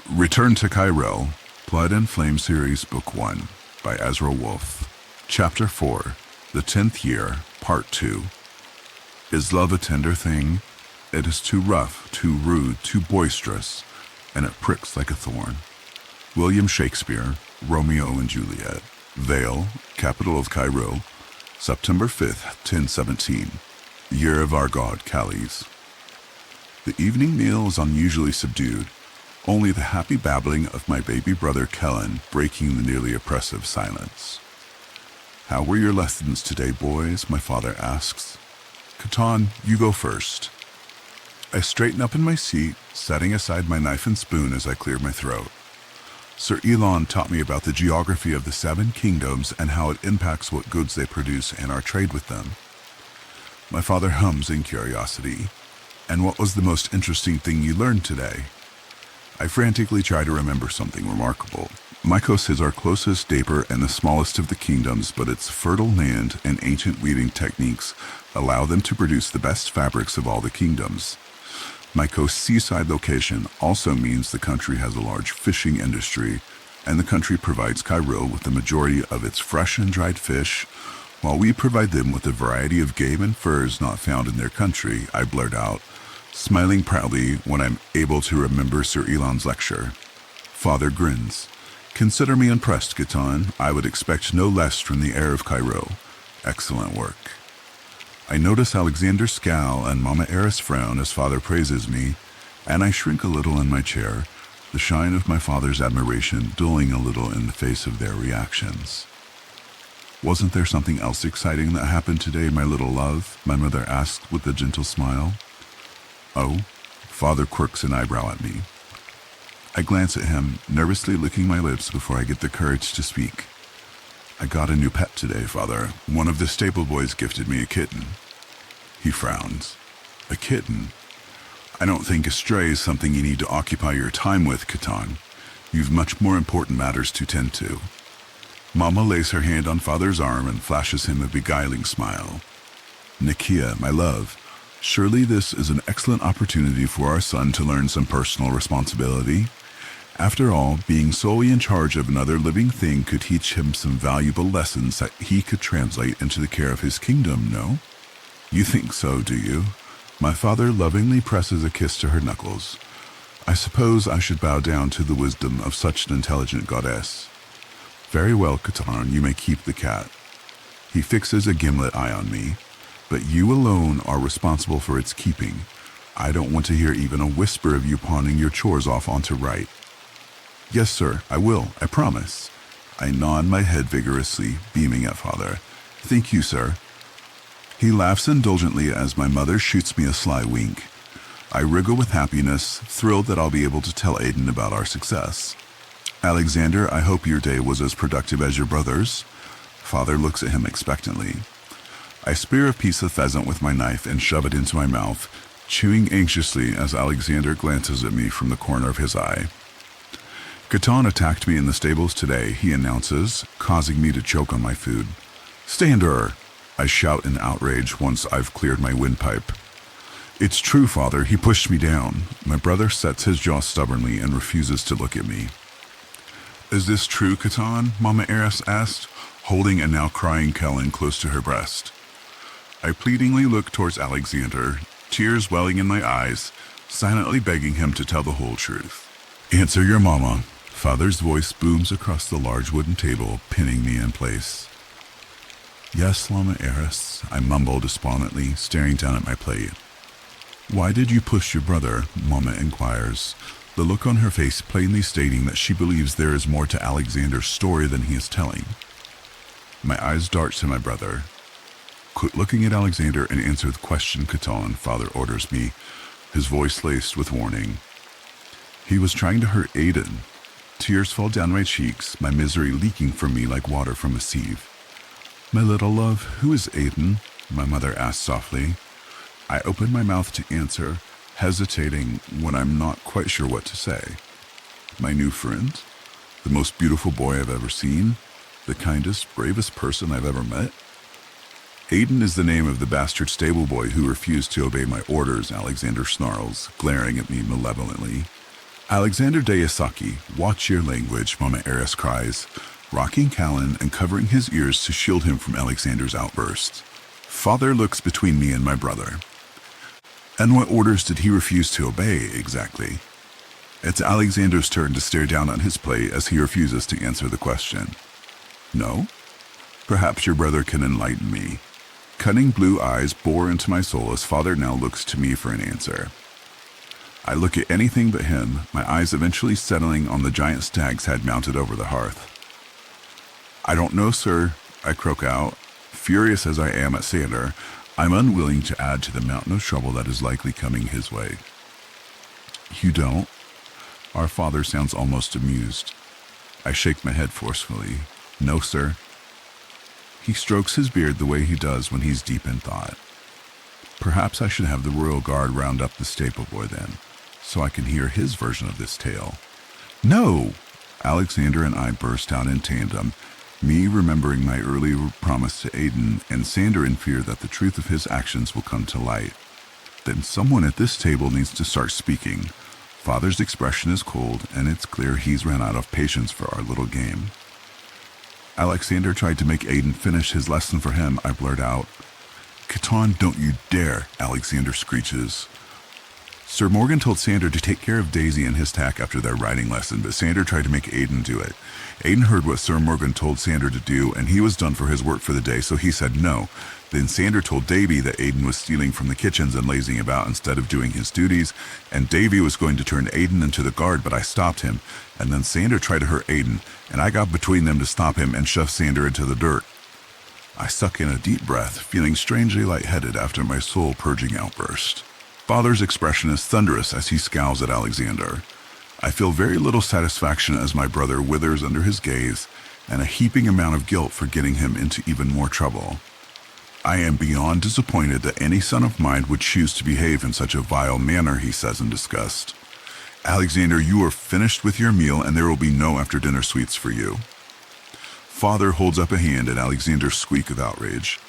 Return to Khyril, Blood and Flame Series Book 1 by Ezra Wolfe. Chapter 4, The 10th Year, Part 2. Is love a tender thing? It is too rough, too rude, too boisterous, and it pricks like a thorn. William Shakespeare, Romeo and Juliet. Vale, capital of Khyril, September 5th, 1017. Year of our god, Calles. The evening meal is unusually subdued, only the happy babbling of my baby brother Kellen breaking the nearly oppressive silence. "How were your lessons today, boys?" my father asks. "Catan, you go first." I straighten up in my seat, setting aside my knife and spoon as I clear my throat. Sir Elon taught me about the geography of the 7 kingdoms and how it impacts what goods they produce and our trade with them. My father hums in curiosity. "And what was the most interesting thing you learned today?" I frantically try to remember something remarkable. Mycos is our closest neighbor and the smallest of the kingdoms, but its fertile land and ancient weaving techniques allow them to produce the best fabrics of all the kingdoms. Mycos' seaside location also means the country has a large fishing industry, and the country provides Khyril with the majority of its fresh and dried fish, while we provide them with a variety of game and furs not found in their country, I blurt out, smiling proudly when I'm able to remember Sir Elon's lecture. Father grins. "Consider me impressed, Catan. I would expect no less from the heir of Khyril. Excellent work." I notice Alexander scowl and Mama Eris frown as father praises me, and I shrink a little in my chair, the shine of my father's admiration dulling a little in the face of their reactions. "Wasn't there something else exciting that happened today, my little love?" my mother asked with a gentle smile. "Oh?" Father quirks an eyebrow at me. I glance at him, nervously licking my lips before I get the courage to speak. "I got a new pet today, Father. One of the stable boys gifted me a kitten." He frowns. "A kitten? I don't think a stray is something you need to occupy your time with, Catan. You've much more important matters to tend to." Mama lays her hand on Father's arm and flashes him a beguiling smile. "Nikia, my love, surely this is an excellent opportunity for our son to learn some personal responsibility. After all, being solely in charge of another living thing could teach him some valuable lessons that he could translate into the care of his kingdom, no?" "You think so, do you?" My father lovingly presses a kiss to her knuckles. "I suppose I should bow down to the wisdom of such an intelligent goddess." "Very well, Catan, you may keep the cat." He fixes a gimlet eye on me. "But you alone are responsible for its keeping. I don't want to hear even a whisper of you pawning your chores off onto Right." "Yes, sir, I will, I promise." I nod my head vigorously, beaming at Father. "Thank you, sir." He laughs indulgently as my mother shoots me a sly wink. I wriggle with happiness, thrilled that I'll be able to tell Aiden about our success. "Alexander, I hope your day was as productive as your brother's." Father looks at him expectantly. I spear a piece of pheasant with my knife and shove it into my mouth, chewing anxiously as Alexander glances at me from the corner of his eye. "Catan attacked me in the stables today," he announces, causing me to choke on my food. "Stander!" I shout in outrage once I've cleared my windpipe. "It's true, Father, he pushed me down." My brother sets his jaw stubbornly and refuses to look at me. "Is this true, Catan?" Mama Eris asked, holding a now crying Kellen close to her breast. I pleadingly look towards Alexander, tears welling in my eyes, silently begging him to tell the whole truth. "Answer your mama." Father's voice booms across the large wooden table, pinning me in place. "Yes, Mama Eris," I mumble despondently, staring down at my plate. "Why did you push your brother?" Mama inquires, the look on her face plainly stating that she believes there is more to Alexander's story than he is telling. My eyes dart to my brother. "Quit looking at Alexander and answer the question, Catan," Father orders me, his voice laced with warning. "He was trying to hurt Aiden." Tears fall down my cheeks, my misery leaking from me like water from a sieve. "My little love, who is Aiden?" my mother asks softly. I open my mouth to answer, hesitating when I'm not quite sure what to say. "My new friend? The most beautiful boy I've ever seen? The kindest, bravest person I've ever met?" "Aiden is the name of the bastard stable boy who refused to obey my orders," Alexander snarls, glaring at me malevolently. Alexander Deasaki, watch your language, Mama Eris cries, rocking Callan and covering his ears to shield him from Alexander's outbursts. Father looks between me and my brother. And what orders did he refuse to obey, exactly? It's Alexander's turn to stare down at his plate as he refuses to answer the question. No? Perhaps your brother can enlighten me. Cunning blue eyes bore into my soul as Father now looks to me for an answer. I look at anything but him, my eyes eventually settling on the giant stag's head mounted over the hearth. I don't know, sir, I croak out. Furious as I am at Sander, I'm unwilling to add to the mountain of trouble that is likely coming his way. You don't? Our father sounds almost amused. I shake my head forcefully. No, sir. He strokes his beard the way he does when he's deep in thought. Perhaps I should have the royal guard round up the stable boy then, so I can hear his version of this tale. No! Alexander and I burst out in tandem, me remembering my earlier promise to Aiden, and Sander in fear that the truth of his actions will come to light. Then someone at this table needs to start speaking. Father's expression is cold, and it's clear he's run out of patience for our little game. Alexander tried to make Aiden finish his lesson for him, I blurt out. Catan, don't you dare, Alexander screeches. Sir Morgan told Sander to take care of Daisy and his tack after their riding lesson, but Sander tried to make Aiden do it. Aiden heard what Sir Morgan told Sander to do, and he was done for his work for the day, so he said no. Then Sander told Davy that Aiden was stealing from the kitchens and lazing about instead of doing his duties, and Davy was going to turn Aiden into the guard, but I stopped him. And then Sander tried to hurt Aiden, and I got between them to stop him and shove Sander into the dirt. I suck in a deep breath, feeling strangely lightheaded after my soul-purging outburst. Father's expression is thunderous as he scowls at Alexander. I feel very little satisfaction as my brother withers under his gaze, and a heaping amount of guilt for getting him into even more trouble. I am beyond disappointed that any son of mine would choose to behave in such a vile manner, he says in disgust. Alexander, you are finished with your meal and there will be no after-dinner sweets for you. Father holds up a hand at Alexander's squeak of outrage.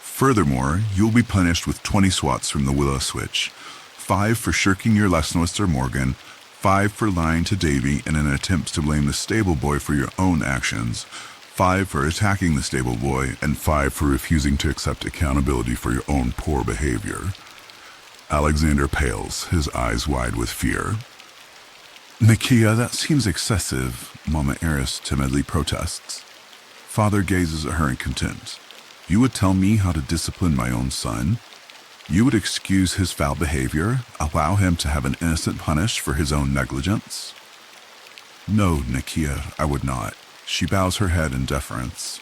Furthermore, you'll be punished with 20 swats from the willow switch. 5 for shirking your lesson with Sir Morgan, 5 for lying to Davy in an attempt to blame the stable boy for your own actions, 5 for attacking the stable boy, and 5 for refusing to accept accountability for your own poor behavior. Alexander pales, his eyes wide with fear. Nakia, that seems excessive, Mama Eris timidly protests. Father gazes at her in contempt. You would tell me how to discipline my own son? You would excuse his foul behavior, allow him to have an innocent punished for his own negligence? No, Nakia, I would not. She bows her head in deference.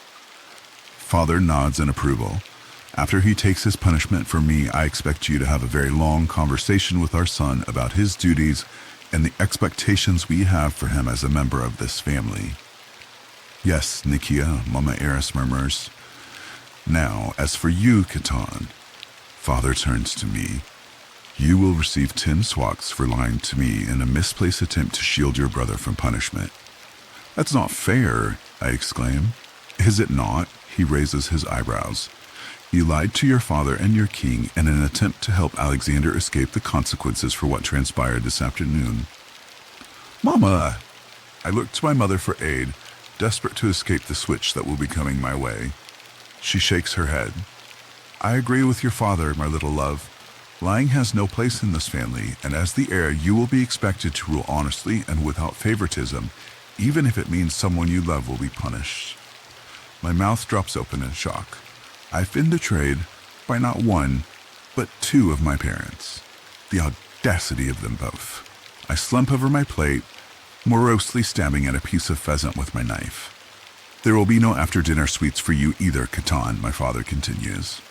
Father nods in approval. After he takes his punishment for me, I expect you to have a very long conversation with our son about his duties and the expectations we have for him as a member of this family. Yes, Nakia, Mama Eris murmurs. Now, as for you, Catan, Father turns to me. You will receive 10 swats for lying to me in a misplaced attempt to shield your brother from punishment. That's not fair, I exclaim. Is it not? He raises his eyebrows. You lied to your father and your king in an attempt to help Alexander escape the consequences for what transpired this afternoon. Mama! I look to my mother for aid, desperate to escape the switch that will be coming my way. She shakes her head. I agree with your father, my little love. Lying has no place in this family, and as the heir, you will be expected to rule honestly and without favoritism, even if it means someone you love will be punished. My mouth drops open in shock. I've been betrayed by not one, but 2 of my parents. The audacity of them both. I slump over my plate, morosely stabbing at a piece of pheasant with my knife. There will be no after-dinner sweets for you either, Catan, my father continues.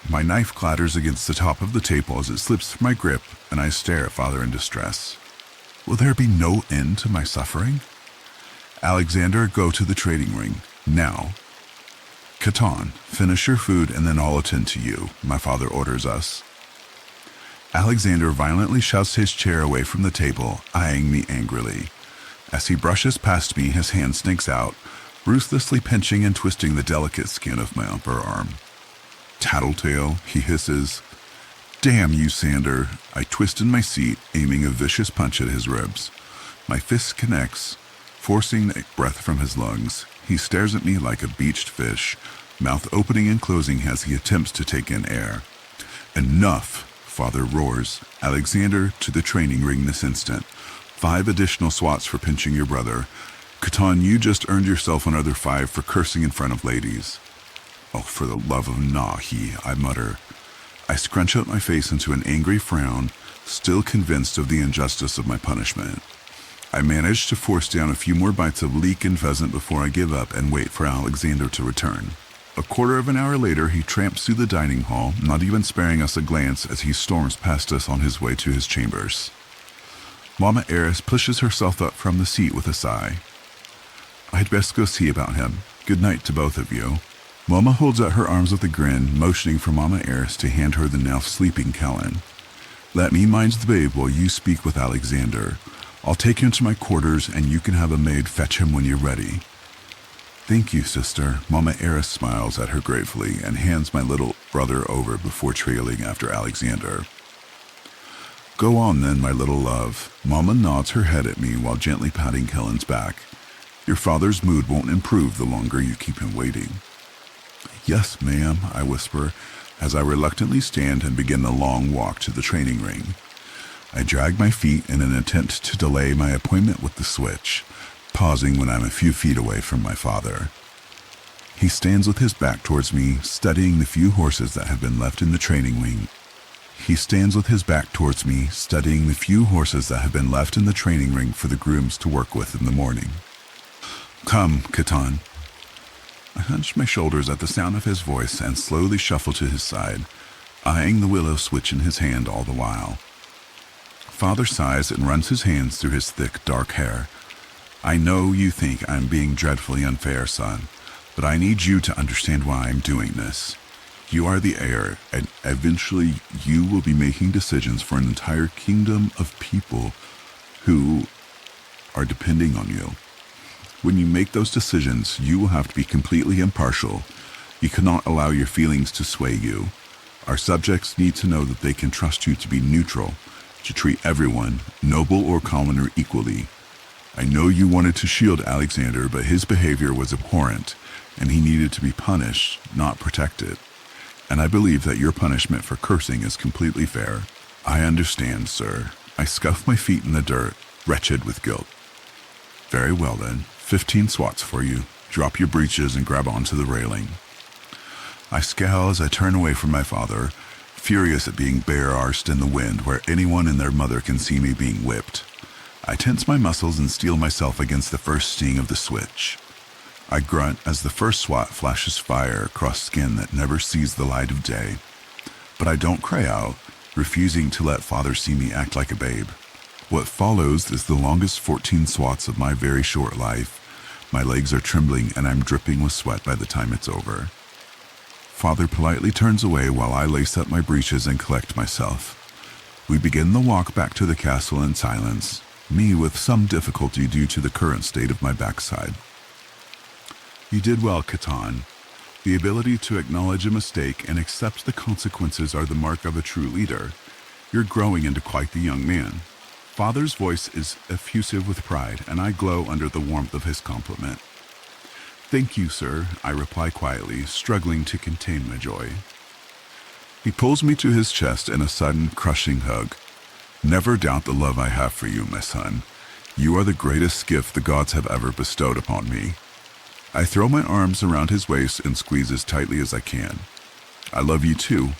My knife clatters against the top of the table as it slips through my grip, and I stare at Father in distress. Will there be no end to my suffering? Alexander, go to the trading ring, now. Catan, finish your food and then I'll attend to you, my father orders us. Alexander violently shoves his chair away from the table, eyeing me angrily. As he brushes past me, his hand sneaks out, ruthlessly pinching and twisting the delicate skin of my upper arm. Tattletale, he hisses. Damn you, Sander. I twist in my seat, aiming a vicious punch at his ribs. My fist connects, forcing a breath from his lungs. He stares at me like a beached fish, mouth opening and closing as he attempts to take in air. Enough, Father roars. Alexander, to the training ring this instant. 5 additional swats for pinching your brother. Khatan, you just earned yourself another 5 for cursing in front of ladies. Oh, for the love of Nahi, I mutter. I scrunch up my face into an angry frown, still convinced of the injustice of my punishment. I manage to force down a few more bites of leek and pheasant before I give up and wait for Alexander to return. A quarter of an hour later, he tramps through the dining hall, not even sparing us a glance as he storms past us on his way to his chambers. Mama Eris pushes herself up from the seat with a sigh. I'd best go see about him. Good night to both of you. Mama holds out her arms with a grin, motioning for Mama Eris to hand her the now sleeping Kellen. Let me mind the babe while you speak with Alexander. I'll take him to my quarters and you can have a maid fetch him when you're ready. Thank you, sister. Mama Eris smiles at her gratefully and hands my little brother over before trailing after Alexander. Go on then, my little love. Mama nods her head at me while gently patting Kellen's back. Your father's mood won't improve the longer you keep him waiting. Yes, ma'am, I whisper as I reluctantly stand and begin the long walk to the training ring. I drag my feet in an attempt to delay my appointment with the switch, pausing when I'm a few feet away from my father. He stands with his back towards me, studying the few horses that have been left in the training ring. For the grooms to work with in the morning. Come, Khatan. I hunch my shoulders at the sound of his voice and slowly shuffle to his side, eyeing the willow switch in his hand all the while. Father sighs and runs his hands through his thick, dark hair. I know you think I'm being dreadfully unfair, son, but I need you to understand why I'm doing this. You are the heir, and eventually you will be making decisions for an entire kingdom of people who are depending on you. When you make those decisions, you will have to be completely impartial. You cannot allow your feelings to sway you. Our subjects need to know that they can trust you to be neutral, to treat everyone, noble or commoner, equally. I know you wanted to shield Alexander, but his behavior was abhorrent, and he needed to be punished, not protected. And I believe that your punishment for cursing is completely fair. I understand, sir. I scuff my feet in the dirt, wretched with guilt. Very well then, 15 swats for you. Drop your breeches and grab onto the railing. I scowl as I turn away from my father, furious at being bare-arsed in the wind where anyone and their mother can see me being whipped. I tense my muscles and steel myself against the first sting of the switch. I grunt as the first swat flashes fire across skin that never sees the light of day. But I don't cry out, refusing to let father see me act like a babe. What follows is the longest 14 swats of my very short life. My legs are trembling and I'm dripping with sweat by the time it's over. Father politely turns away while I lace up my breeches and collect myself. We begin the walk back to the castle in silence, me with some difficulty due to the current state of my backside. You did well, Khatan. The ability to acknowledge a mistake and accept the consequences are the mark of a true leader. You're growing into quite the young man. Father's voice is effusive with pride, and I glow under the warmth of his compliment. Thank you, sir, I reply quietly, struggling to contain my joy. He pulls me to his chest in a sudden, crushing hug. Never doubt the love I have for you, my son. You are the greatest gift the gods have ever bestowed upon me. I throw my arms around his waist and squeeze as tightly as I can. I love you too.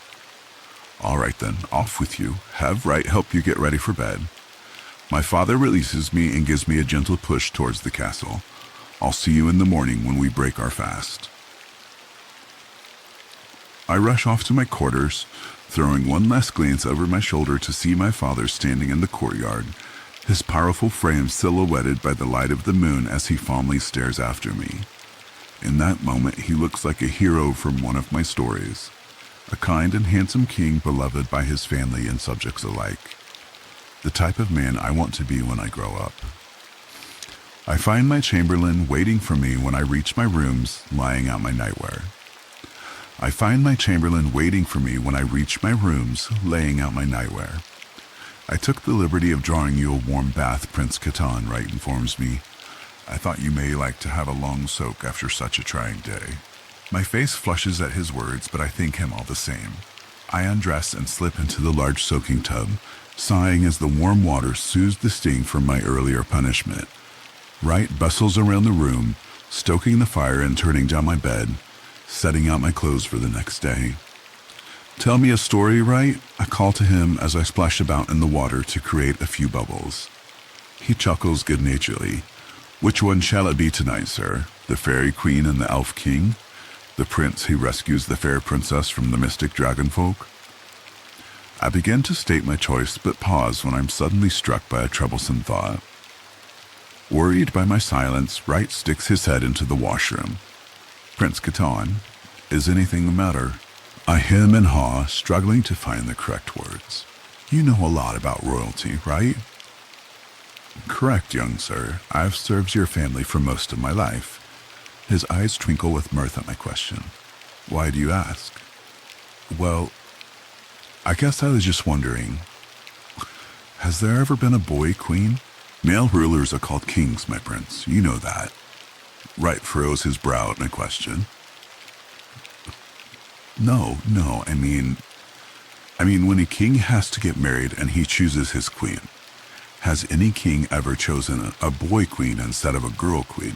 All right then, off with you. Have Right help you get ready for bed. My father releases me and gives me a gentle push towards the castle. I'll see you in the morning when we break our fast. I rush off to my quarters, throwing one last glance over my shoulder to see my father standing in the courtyard, his powerful frame silhouetted by the light of the moon as he fondly stares after me. In that moment, he looks like a hero from one of my stories, a kind and handsome king beloved by his family and subjects alike. The type of man I want to be when I grow up. I find my chamberlain waiting for me when I reach my rooms, laying out my nightwear. I took the liberty of drawing you a warm bath, Prince Catan, Wright informs me. I thought you may like to have a long soak after such a trying day. My face flushes at his words, but I thank him all the same. I undress and slip into the large soaking tub, sighing as the warm water soothes the sting from my earlier punishment. Wright bustles around the room, stoking the fire and turning down my bed, setting out my clothes for the next day. Tell me a story, Wright? I call to him as I splash about in the water to create a few bubbles. He chuckles good-naturedly. Which one shall it be tonight, sir? The fairy queen and the elf king? The prince who rescues the fair princess from the mystic dragonfolk? I begin to state my choice, but pause when I'm suddenly struck by a troublesome thought. Worried by my silence, Wright sticks his head into the washroom. Prince Catan, is anything the matter? I hem and haw, struggling to find the correct words. You know a lot about royalty, right? Correct, young sir. I've served your family for most of my life. His eyes twinkle with mirth at my question. Why do you ask? Well, I guess I was just wondering, has there ever been a boy queen? Male rulers are called kings, my prince. You know that. Wright furrows his brow at my question. No, I mean, when a king has to get married and he chooses his queen, has any king ever chosen a boy queen instead of a girl queen?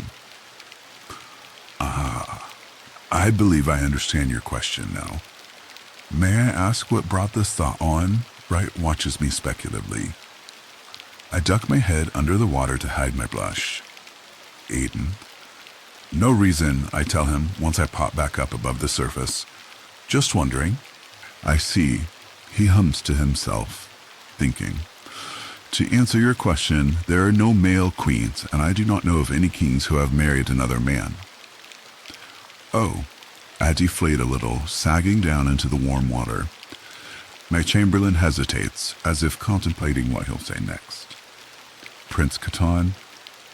I believe I understand your question now. May I ask what brought this thought on? Wright watches me speculatively. I duck my head under the water to hide my blush. Aiden. No reason, I tell him once I pop back up above the surface. Just wondering. I see. He hums to himself, thinking. To answer your question, there are no male queens, and I do not know of any kings who have married another man. Oh, I deflate a little, sagging down into the warm water. My chamberlain hesitates, as if contemplating what he'll say next. Prince Catan,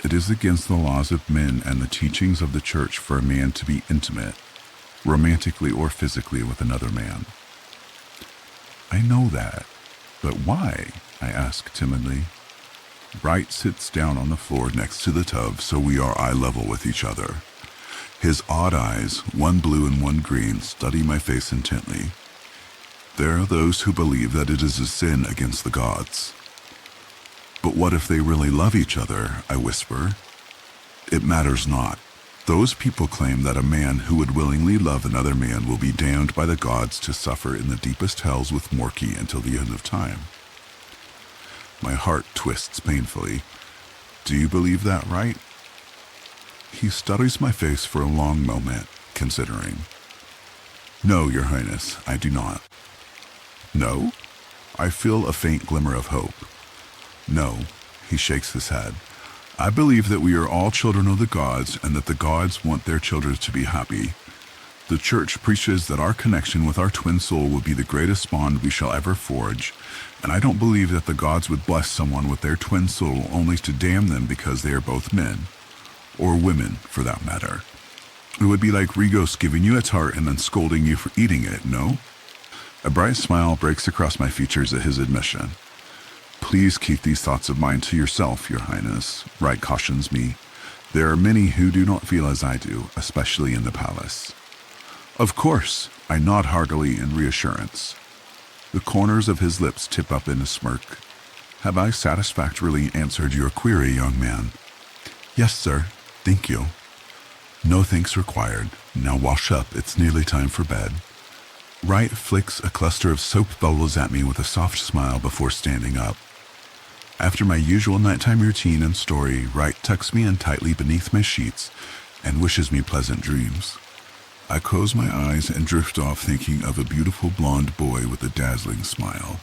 it is against the laws of men and the teachings of the church for a man to be intimate, romantically or physically, with another man. I know that, but why? I ask timidly. Wright sits down on the floor next to the tub so we are eye level with each other. His odd eyes, one blue and one green, study my face intently. There are those who believe that it is a sin against the gods. But what if they really love each other? I whisper. It matters not. Those people claim that a man who would willingly love another man will be damned by the gods to suffer in the deepest hells with Morky until the end of time. My heart twists painfully. Do you believe that, Wright? He studies my face for a long moment, considering. No, Your Highness, I do not. No? I feel a faint glimmer of hope. No, he shakes his head. I believe that we are all children of the gods and that the gods want their children to be happy. The church preaches that our connection with our twin soul will be the greatest bond we shall ever forge, and I don't believe that the gods would bless someone with their twin soul only to damn them because they are both men. Or women, for that matter. It would be like Regos giving you a tart and then scolding you for eating it, no? A bright smile breaks across my features at his admission. Please keep these thoughts of mine to yourself, Your Highness, Wright cautions me. There are many who do not feel as I do, especially in the palace. Of course, I nod heartily in reassurance. The corners of his lips tip up in a smirk. Have I satisfactorily answered your query, young man? Yes, sir. Thank you. No thanks required. Now wash up. It's nearly time for bed. Wright flicks a cluster of soap bubbles at me with a soft smile before standing up. After my usual nighttime routine and story, Wright tucks me in tightly beneath my sheets and wishes me pleasant dreams. I close my eyes and drift off thinking of a beautiful blonde boy with a dazzling smile.